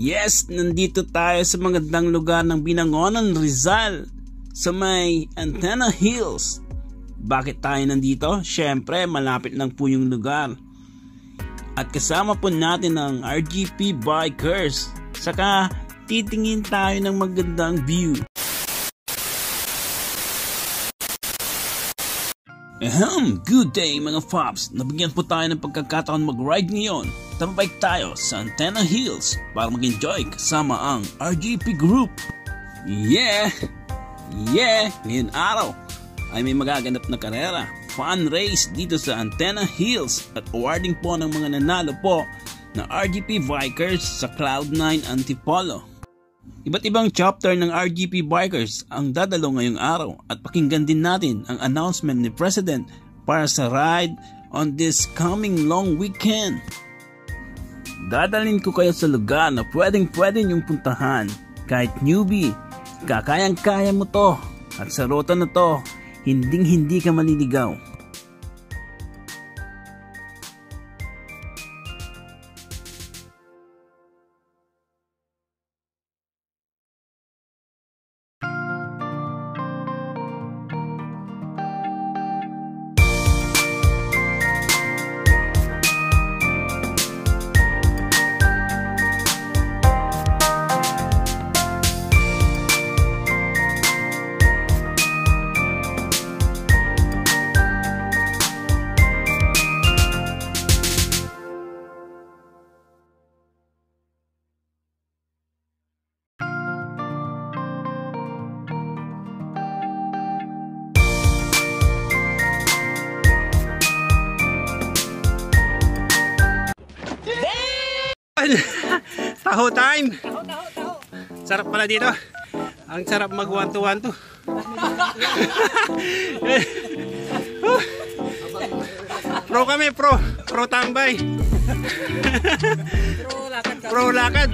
Yes, nandito tayo sa magandang lugar ng Binangonan, Rizal, sa may Antenna Hills. Bakit tayo nandito? Syempre, malapit lang po yung lugar. At kasama po natin ang RGP Bikers. Saka titingin tayo ng magandang view. Good day mga Fops! Nabigyan po tayo ng pagkakataon mag-ride ngayon. Tababike tayo sa Antenna Hills para mag-enjoy kasama ang RGP Group. Yeah! Ngayon araw ay may magaganap na karera, fun race dito sa Antenna Hills at awarding po ng mga nanalo po na RGP Bikers sa Cloud9 Antipolo. Iba't ibang chapter ng RGP Bikers ang dadalo ngayong araw at pakinggan din natin ang announcement ni President para sa ride on this coming long weekend. Dadalhin ko kayo sa lugar na pwedeng nyong puntahan. Kahit newbie, kakayang-kaya mo to at sa ruta na to, hindi ka maliligaw. Taho time! Sarap pala dito. Ang sarap mag 1-2-1-2. Pro kami, pro tambay. Pro lakad,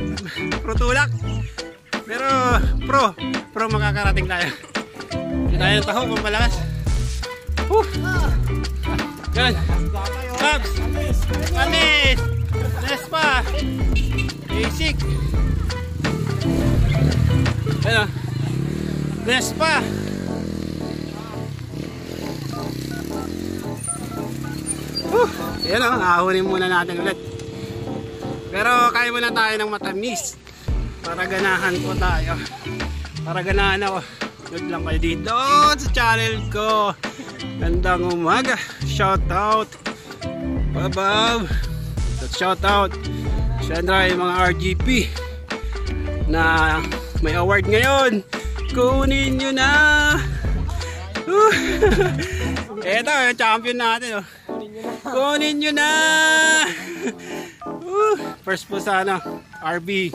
pro tulak. Pero pro makakarating tayo. Hindi tayo ng taho kung malakas. Yan. Pops! Anis! Nespa! Basic! Ano? Nespa! Yan o, ahunin muna natin ulit. Pero kaya muna tayo ng matamis para ganahan po tayo. Para ganahan ako. Nood lang kayo dito sa channel ko. Gandang umaga. Shout out Babaw. Shout out syempre yung mga RGP na may award ngayon. Kunin nyo na. Eto yung champion natin. Kunin nyo na. First po sa RB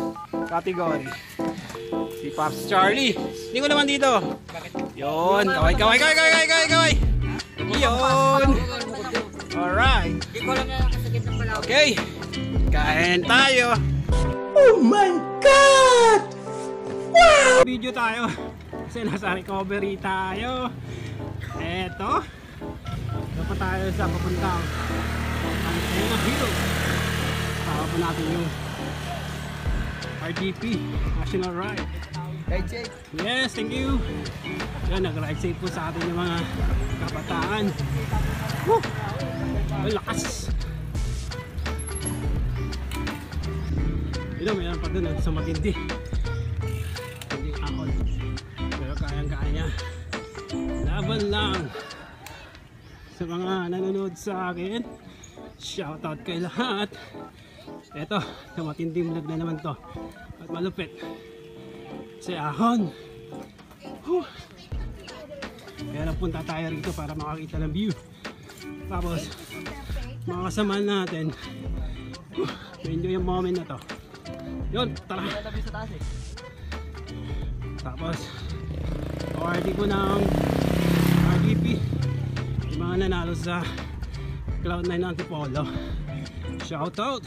category si Pops Charlie. Hindi ko naman dito. Yun. Kaway. Yun. Alright. Okay. Kain tayo. Oh my God! Wow! Video tayo. Kasi nasa recovery tayo. Eto. Dapat tayo sa papuntang Antenna Hills. Tawa po natin yung RGP National Ride. Ride safe. Yes, thank you. Yan, nag-ride safe po sa atin yung mga kabataan. Woo! Ang lakas. Mayroon pa dun sa matindi. Hindi akon. Pero kayang-kaya. Laban lang. Sa mga nanonood sa akin, shoutout kay lahat. Eto, sa matinding vlog na naman to. At malupit. Si Ahon. Kaya napunta tayo rito para makakita ng view. Tapos, mga kasama natin, enjoy yung moment na to. Yun, tara. Tapos awarding ko ng RGP yung mga nanalo sa Cloud9 Antipolo. Shoutout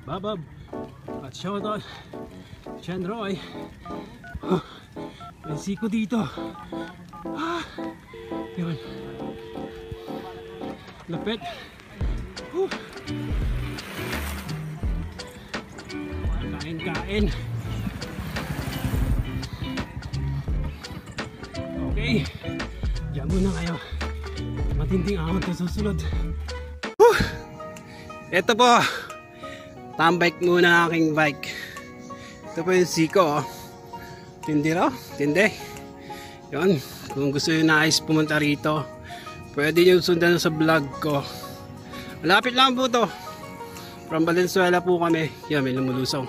Babab at shoutout Chandroy. May siko dito. Yun, lapit. Kain kain-kain. Okay, diyan muna kayo. Matinding ahon na susunod. Ito po, tambike muna aking bike. Ito po yung Siko. Tindi raw, tindi. Yun, kung gusto nyo nais pumunta rito, pwede nyo sundan sa vlog ko. Malapit lang po to. From Valenzuela po kami. Yan, may lumulusong.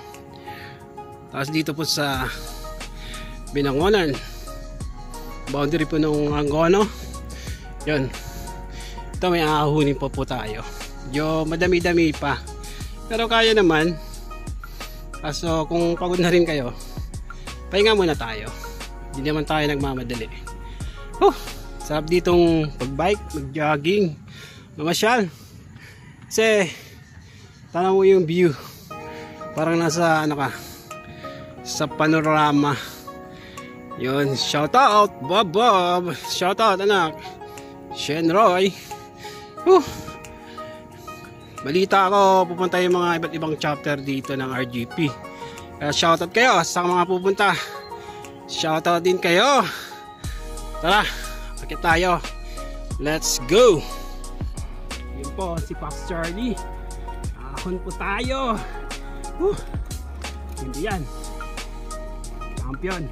Tapos dito po sa Binangonan, boundary po ng Angono. Yun, ito may ahunin po tayo. Yo, madami-dami pa. Pero kaya naman. Kaso kung pagod na rin kayo, pahinga muna tayo. Hindi naman tayo nagmamadali. Sarap ditong pagbike, mag-jogging, mamasyal. Kasi tanaw mo yung view. Parang nasa ano ka, sa panorama. Yun, shout out Bob Bob. Shout out anak Shenroy. Balita ako, pupunta yung mga iba't ibang chapter dito ng RGP. Kaya shoutout kayo sa mga pupunta. Shoutout din kayo. Tara, akit tayo. Let's go. Yun po, si Pops Charlie. Ahon po tayo. Hindi yan. Champion.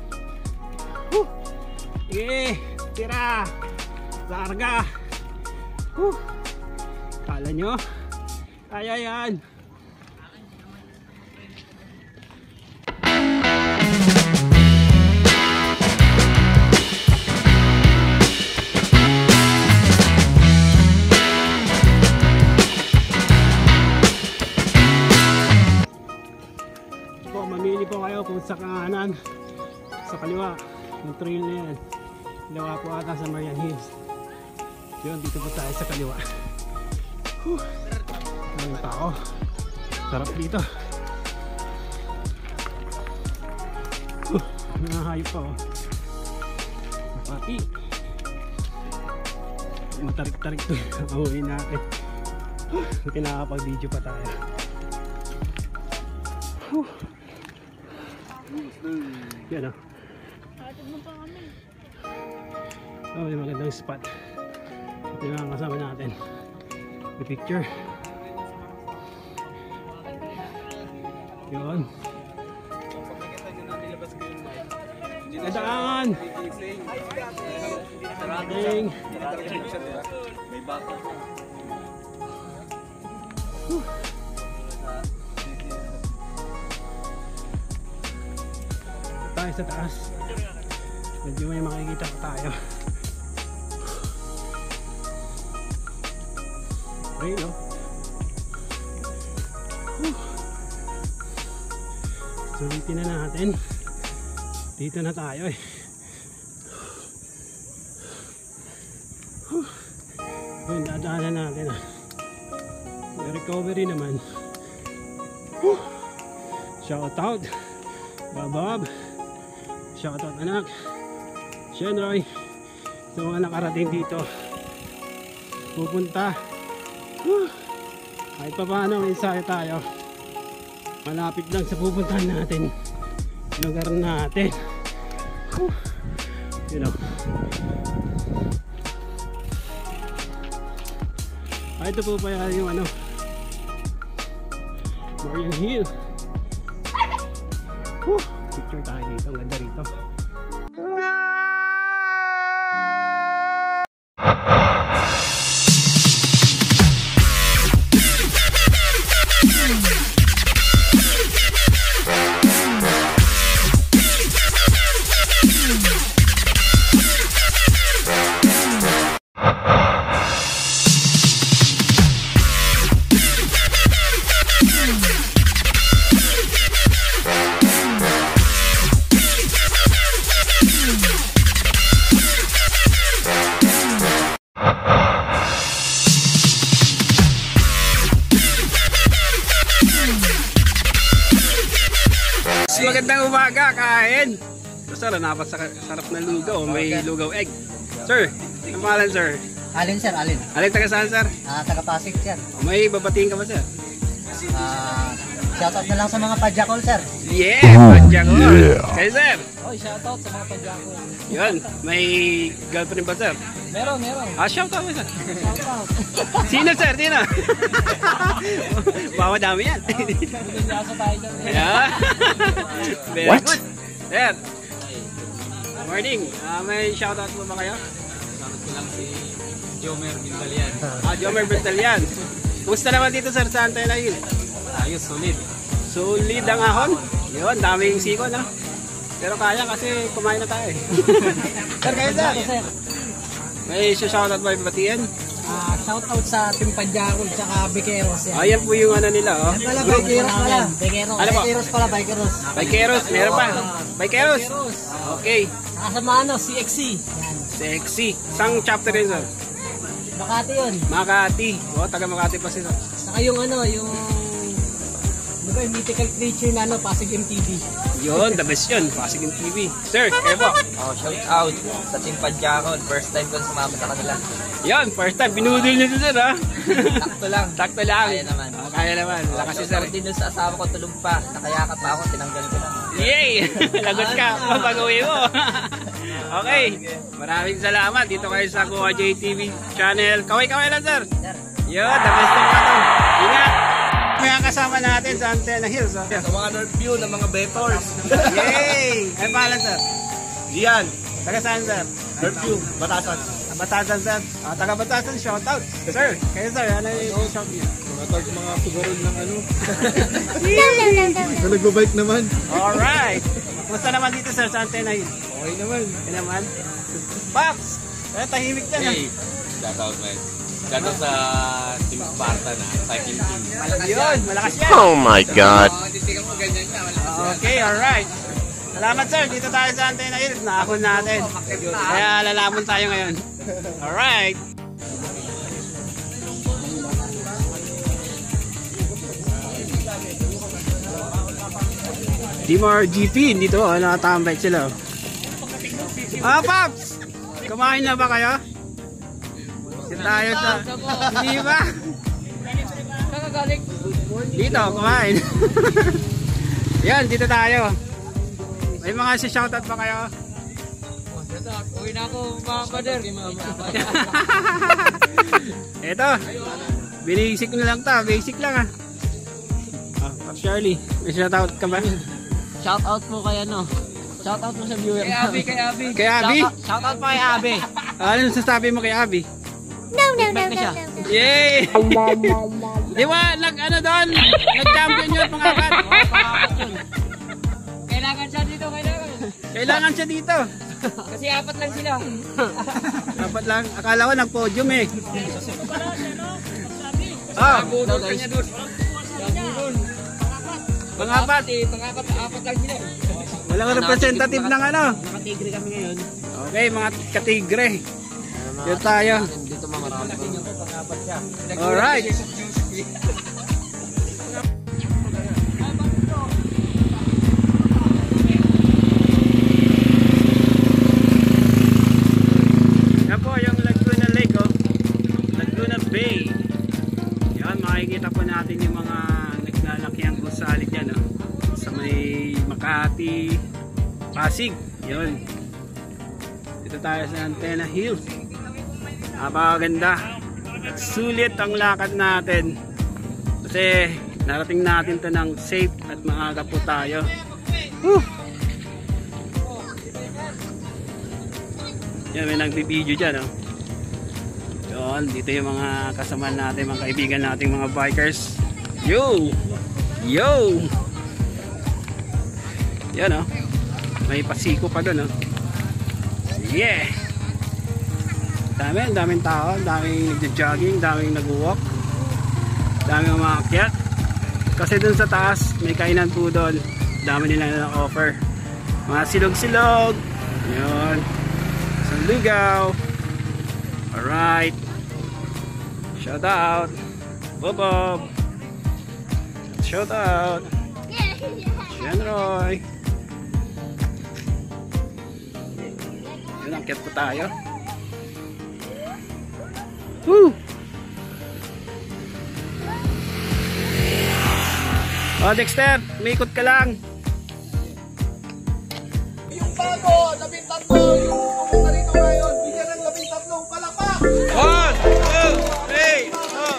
Sige, tira. Larga. Kala nyo? Kaya yan. Po, mamili po kayo kung sa kanan, sa kaliwa, yung trail na yan. Kaliwa po ata sa Marian Hills. Yun, dito po tayo sa kaliwa. Ang tao, sarap dito. Nakahayop pa oh. Pati matarik-tarik to. Ahuin natin. Kinakapag-video pa tayo. Yan oh. Oh, may magandang spot. Ito yung kasama natin. The picture. Yun. Nadaan! Sarading! May bata. Tayo sa taas. Medyo may makikita pa tayo. Okay, no? Sulitin na natin. Dito na tayo eh. Yung dadaanan natin ah. May recovery naman. Shout out Bob. Shout out anak Shenroy. Sa mga nakarating dito pupunta. Kahit pa paano may ensayo tayo. Malapit lang sa pupuntahan natin, lugar natin. You know. Ito po pa yung ano, Marian Hill. Picture tayo dito, ang ganda rito. Magandang umaga, kain. Sir, napat sa sarap na lugaw. May lugaw egg. Sir, ang pangalan sir? Alin sir, alin? Alin taga saan sir? Taga Pasig sir. May babatiin ka ba sir? Sa shoutout na lang sa mga padjakol, sir. Yeah, padjakol. Kayo, sir. Oh, shoutout sa mga padjakol. Yun, may girlfriend ba, sir? Meron. Shoutout mo, sir. Shoutout. Sino, sir? Sino? Bawa dami yan. Nasa tayo dyan. Yeah. Very What? good. Sir. Morning. May shoutout mo ba kayo? Shoutout ko lang si Jomer Bintalian. Jomer Bintalian. Kumusta naman dito, sir, sa Antena Hill? Ayos, solid. Solid ang ahon. Yun, daming siko, no? Pero kaya kasi kumain na tayo eh. Sir, kayo, sir. May shoutout ba yung batiin? Shoutout sa Team Padjakol tsaka Bikeros. Ayan po yung ano nila, oh. Yan pala, Bikeros pala. Ano po? Bikeros pala, Bikeros. Bikeros, meron pa. Bikeros. Okay. Nakasama CXC. Yan. Sexy. Sang chapter yun, sir? Makati yun. Makati. Oh, taga Makati pa sila. Saka yung yung mythical creature na Pasig MTV. Yun, the best yun. Pasig TV. Sir, kayo po. Shout out sa Team Padjakol. First time ko sumama sa kanila. Yun, first time. Binudol nyo sir, ha? Takto lang. Takto lang. Kaya naman. Kaya naman. Lakas si sir. Shout out din dun sa asawa ko, tulog pa. Nakayakap pa ako, tinanggal ko lang. Yay! Lagot ka. Papag-uwi mo. Okay. Maraming salamat. Dito kayo sa Kuha JTV channel. Kaway-kaway lang, sir. Yun, the best ng ato. Ingat. May kasama natin sa Antena Hills. Oh. Sa mga North View ng mga Betors. Yay! Ay pangalan, sir? Gian. Taga saan, sir? North View, Batasan. Batasan, sir. Taga Batasan, shout out. Sir, kayo, sir. Ano yung shout niyo? Shout mga sugarol ng na nagbabike naman. Alright. Kumusta naman dito, sir, sa Antena Hills? Okay naman. Okay naman. Pops! Tahimik ka na. Shout out, man. Shout out sa Team Spartan, Cycling Team. Yun, malakas yan. Oh my God. Okay, alright. Salamat, sir. Dito tayo sa Antena Hills. Naakon natin. Kaya lalamon tayo ngayon. Alright. Dimar GP, dito, nakatambay sila. Paps! Kumain na ba kayo? Tayo sa... Hindi ba? Dito, kumain. Yan, dito tayo. May mga si-shoutout pa kayo? Uwi na ako, mga brother. Ito. Basic na lang ta. Basic lang, Charlie, may shoutout ka ba? Shoutout mo kay Shoutout mo sa viewer. Kay Abby. Kay Abby? Shoutout pa kay Abby. Ano sasabi mo kay Abby? No. Yay! Di ba, doon? Nag-champion yun, pangapat. Kailangan siya dito, Kailangan siya dito. Kasi 4 lang sila. 4 lang. Akala ko nag-podium eh. Pangapat. Pangapat lang sila. Walang representative ng Nakatigre kami ngayon. Okay, mga katigre. Dito tayo. Dito marami. Alright. Yan po yung Laguna Lake, Laguna Bay. Yan, makikita po natin yung mga naglalakihang gusali dyan, sa may Makati, Pasig. Yun. Dito tayo sa Antena Hills. Napakaganda at sulit ang lakad natin kasi narating natin to ng safe at maaga po tayo. Yan, may nagbibideo dyan, Yun, dito yung mga kasama natin, mga kaibigan nating mga bikers. Yo! Yan, may pasiko pa dun, yeah! Daming tao, daming nagja-jogging, daming nag-walk, daming umaakyat. Kasi dun sa taas, may kainan po doon. Dami nila na-offer. Mga silog-silog. Yun. Isang lugaw. Alright. Shout out. Bob. Shout out. Shenroy. Yun, akyat po tayo. Woo! O Dexter, umikot ka lang. Yung bago, 13 yung pumunta rito ngayon. Bigyan ng 13 palakpak. 1, 2, 3, oh.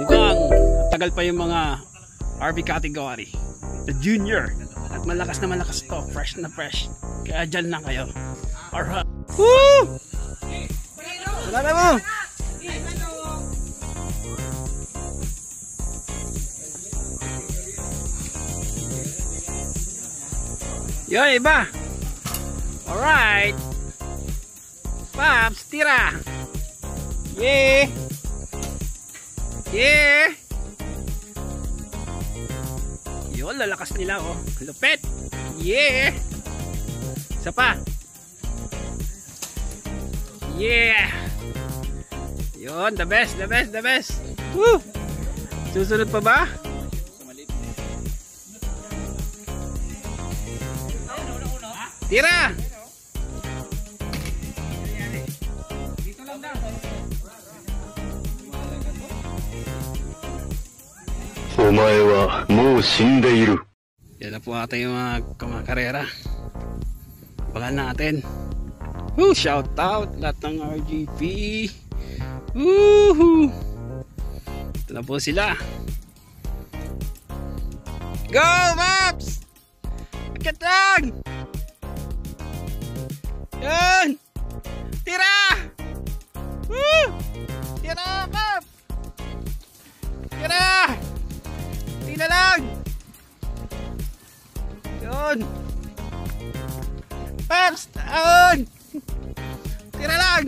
Mukhang tagal pa yung mga RV category, the junior, at malakas na malakas to, fresh na fresh, kaya dyan lang kayo. Alright. Woo! Wala na mo! Yo, iba! Alright! Paps, tira! Yeah! Yeah! Yun, lalakas nila oh. Lupet! Yeah! Isa pa! Yeah! Yun, the best, the best, the best! Woo! Susunod pa ba? Tira! Dito lang daw. Yan na po ata yung mga karera. Abangan natin. Woo! Shout out lahat ng RGP. Woohoo! Ito na po sila. Go Maps! Akit lang! Yan! Tira! Woo! Tira Maps! Tira! Tira lang! Yun! Paps! Down! Tira lang!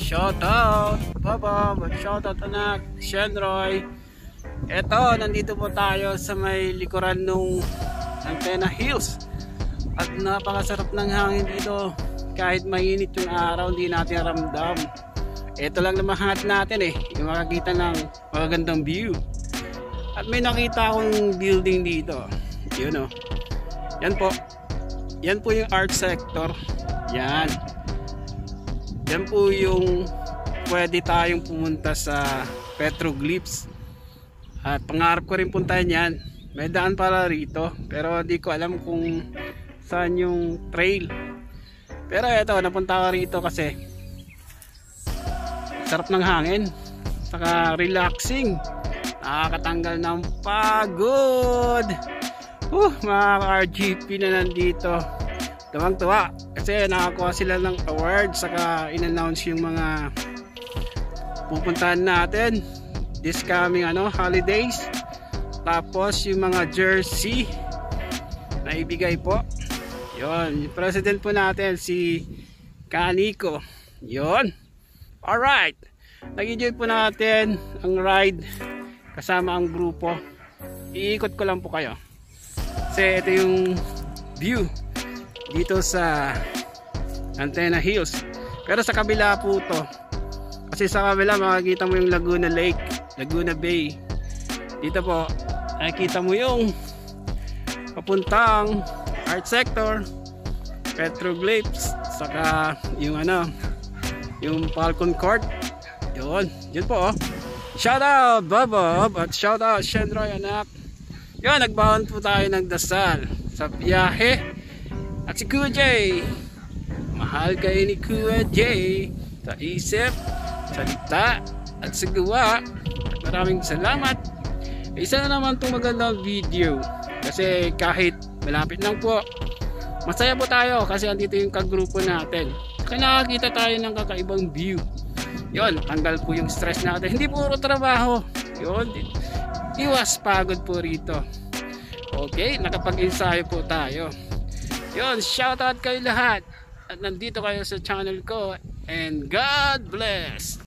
Shout out Baba, shout out anak Shenroy. Eto, nandito po tayo sa may likuran nung Antenna Hills. At napakasarap ng hangin dito. Kahit mainit yung araw, hindi natin ramdam. Eto lang naman hangat natin yung makakita ng magagandang view. At may nakita akong building dito. Yun oh. Yan po. Yan po yung art sector. Yan. Yan po yung pwede tayong pumunta sa petroglyphs. At pangarap ko rin puntahan yan. May daan para rito, pero hindi ko alam kung saan yung trail. Pero eto, napunta ko rito kasi sarap ng hangin, saka relaxing, nakakatanggal ng pagod. Mga RGP na nandito. Tuwang-tuwa kasi nakakuha sila ng award, saka in-announce yung mga pupuntahan natin this coming holidays. Tapos yung mga jersey na ibigay po. Yon, yung president po natin si Kaniko. Yon. Alright. Nag-enjoy po natin ang ride kasama ang grupo. Iikot ko lang po kayo. Kasi ito yung view dito sa Antenna Hills. Pero sa kabila po to. Kasi sa kabila makikita mo yung Laguna Lake, Laguna Bay. Dito po nakikita mo yung papuntang art sector, petroglyphs, saka yung yung Falcon Court. Yun po. Shout out Bobob at shout out Shenroy anak. Yun, nagbahon po tayo ng dasal sa biyahe. At si Kuya Jay, mahal kayo ni Kuya Jay sa isip, salita at sa gawa. Maraming salamat. Isa na naman itong magandang video kasi kahit malapit lang po, masaya po tayo kasi andito yung kagrupo natin. Kaya nakakita tayo ng kakaibang view. Yun, tanggal po yung stress natin. Hindi puro trabaho. Yun, iwas pagod po rito. Okay, nakapag-ensayo po tayo. Yun, shoutout kayo lahat. At nandito kayo sa channel ko. And God bless.